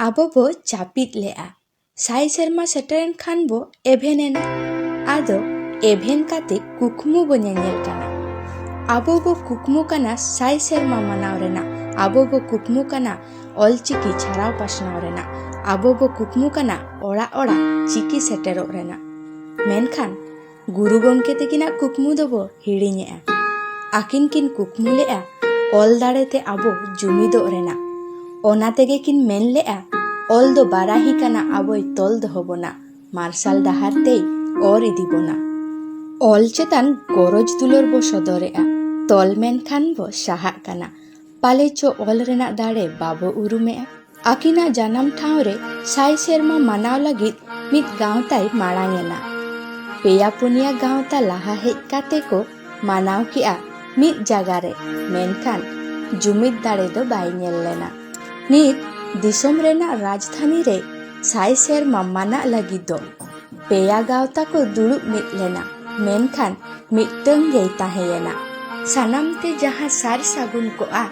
ᱟᱵᱚ ᱵᱚ ᱡᱟᱹᱯᱤᱫ ᱞᱮᱜᱼᱟ᱾ ᱥᱟᱭ ᱥᱮᱨᱢᱟ ᱥᱮᱴᱮᱨᱮᱱ ᱠᱷᱟᱱ ᱵᱚ ᱮᱵᱷᱮᱱᱮᱱᱟ᱾ ᱟᱫᱚ ᱮᱵᱷᱮᱱ ᱠᱟᱛᱮ ᱠᱩᱠᱢᱩ ᱵᱚ ᱧᱮᱧᱮᱞ ᱠᱟᱱᱟ᱾ ᱟᱵᱚ ᱵᱚ ᱠᱩᱠᱢᱩ ᱠᱟᱱᱟ ᱥᱟᱭ ᱥᱮᱨᱢᱟ ᱢᱟᱱᱟᱣ ᱨᱮᱱᱟᱜ᱾ ᱟᱵᱚ ᱵᱚ ᱠᱩᱠᱢᱩ ᱠᱟᱱᱟ ᱚᱞᱪᱤᱠᱤ ᱪᱷᱟᱨᱟᱣ ᱯᱟᱥᱱᱟᱣ ᱨᱮᱱᱟᱜ᱾ ᱟᱵᱚ ᱵᱚ ᱠᱩᱠᱢᱩ ᱠᱟᱱᱟ ᱚᱲᱟᱜ ᱚᱲᱟᱜ ᱪᱤᱠᱤ ᱥᱮᱴᱮᱨᱚᱜ ᱨᱮᱱᱟᱜ᱾ ᱢᱮᱱᱠᱷᱟᱱ ᱜᱩᱨᱩ ᱜᱚᱢᱠᱮ ᱛᱟᱹᱠᱤᱱᱟᱜ ᱠᱩᱠᱢᱩ ᱫᱚᱵᱚ ᱦᱤᱲᱤᱧᱮᱜᱼᱟ᱾ ᱟᱹᱠᱤᱱ ᱠᱤᱱ ᱠᱩᱠᱢᱩ ᱞᱮᱜᱼᱟ ᱚᱞ ᱫᱟᱲᱮᱛᱮ ᱟᱵᱚ ᱡᱩᱢᱤᱫᱚᱜ ᱨᱮᱱᱟᱜ᱾ ᱚᱱᱟ ᱛᱮᱜᱮ ᱠᱤᱱ ᱢᱮᱱ ᱞᱮᱜᱼᱟ ᱚᱞ ᱫᱚ ᱵᱟᱨᱟᱦᱤ ᱠᱟᱱᱟ ᱟᱵᱚᱭ ᱛᱚᱞ ᱫᱚᱦᱚ ᱵᱚᱱᱟ, ᱢᱟᱨᱥᱟᱞ ᱰᱟᱦᱟᱨ ᱛᱮᱭ ᱚᱨ ᱤᱫᱤ ᱵᱚᱱᱟ᱾ ᱚᱞ ᱪᱮᱛᱟᱱ ᱜᱚᱨᱚᱡᱽ ᱫᱩᱞᱟᱹᱲ ᱵᱚ ᱥᱚᱫᱚᱨᱮᱜᱼᱟ, ᱛᱚᱞ ᱢᱮᱱᱠᱷᱟᱱ ᱵᱚ ᱥᱟᱦᱟᱜ ᱠᱟᱱᱟ᱾ ᱯᱟᱞᱮ ᱪᱚ ᱚᱞ ᱨᱮᱱᱟᱜ ᱫᱟᱲᱮ ᱵᱟᱵᱚ ᱩᱨᱩᱢᱮᱜᱼᱟ᱾ ᱟᱹᱠᱤᱱᱟᱜ ᱡᱟᱱᱟᱢ ᱴᱷᱟᱶ ᱨᱮ ᱥᱟᱭ ᱥᱮᱨᱢᱟ ᱢᱟᱱᱟᱣ ᱞᱟᱹᱜᱤᱫ ᱢᱤᱫ ᱜᱟᱶᱛᱟᱭ ᱢᱟᱲᱟᱝ ᱮᱱᱟ᱾ ᱯᱮᱭᱟ ᱯᱩᱱᱭᱟ ᱜᱟᱶᱛᱟ ᱞᱟᱦᱟ ᱦᱮᱡ ᱠᱟᱛᱮ ko ᱢᱟᱱᱟᱣ ᱠᱮᱜᱼᱟ ᱢᱤᱫ ᱡᱟᱜᱟ ᱨᱮ, ᱢᱮᱱᱠᱷᱟᱱ ᱡᱩᱢᱤᱫ ᱫᱟᱲᱮ ᱫᱚ ᱵᱟᱭ ᱧᱮᱞ ᱞᱮᱱᱟ᱾ ᱱᱤᱛ ᱫᱤᱥᱚᱢ ᱨᱮᱱᱟᱜ ᱨᱟᱡᱽᱫᱷᱟᱱᱤ ᱨᱮ ᱥᱟᱭ ᱥᱮᱨᱢᱟ ᱢᱟᱱᱟᱜ ᱞᱟᱹᱜᱤᱫ ᱫᱚ ᱯᱮᱭᱟ ᱜᱟᱶᱛᱟ ᱠᱚ ᱫᱩᱲᱩᱵ ᱢᱤᱫ ᱞᱮᱱᱟ, ᱢᱮᱱᱠᱷᱟन ᱢᱤᱫᱴᱟᱝ ᱜᱮᱭ ᱛᱟᱦᱮᱸᱭᱮᱱᱟ᱾ ᱥᱟᱱᱟᱢ ᱛᱮ ᱡᱟᱦᱟᱸ ᱥᱟᱨ ᱥᱟᱹᱜᱩᱱ ᱠᱚᱜᱼᱟ,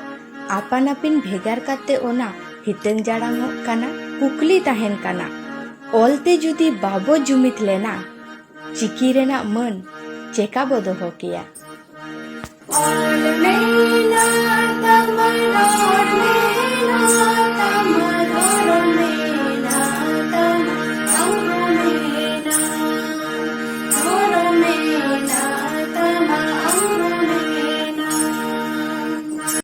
ᱟᱯᱟᱱ ᱟᱹᱯᱤᱱ ᱵᱷᱮᱜᱟᱨ ᱠᱟᱛᱮ ᱚᱱᱟ ᱦᱤᱴᱟᱹᱝ ᱡᱟᱲᱟᱝᱚᱜ ᱠᱟᱱᱟ᱾ ᱠᱩᱠᱞᱤ ᱛᱟᱦᱮᱱ ᱠᱟᱱᱟ, ᱚᱞᱛᱮ ᱡᱩᱫᱤ ᱵᱟᱵᱚ ᱡᱩᱢᱤᱫ ᱞᱮᱱᱟ, ᱪᱤᱠᱤ ᱨᱮᱱᱟᱜ ᱢᱟᱹᱱ ᱪᱮᱠᱟ ᱵᱚ ᱫᱚᱦᱚ ᱠᱮᱭᱟ? ᱚᱞ ᱢᱮᱱᱟᱜ ᱛᱟᱵᱚᱱ ᱨᱚᱲ ᱢᱮᱱᱟᱜ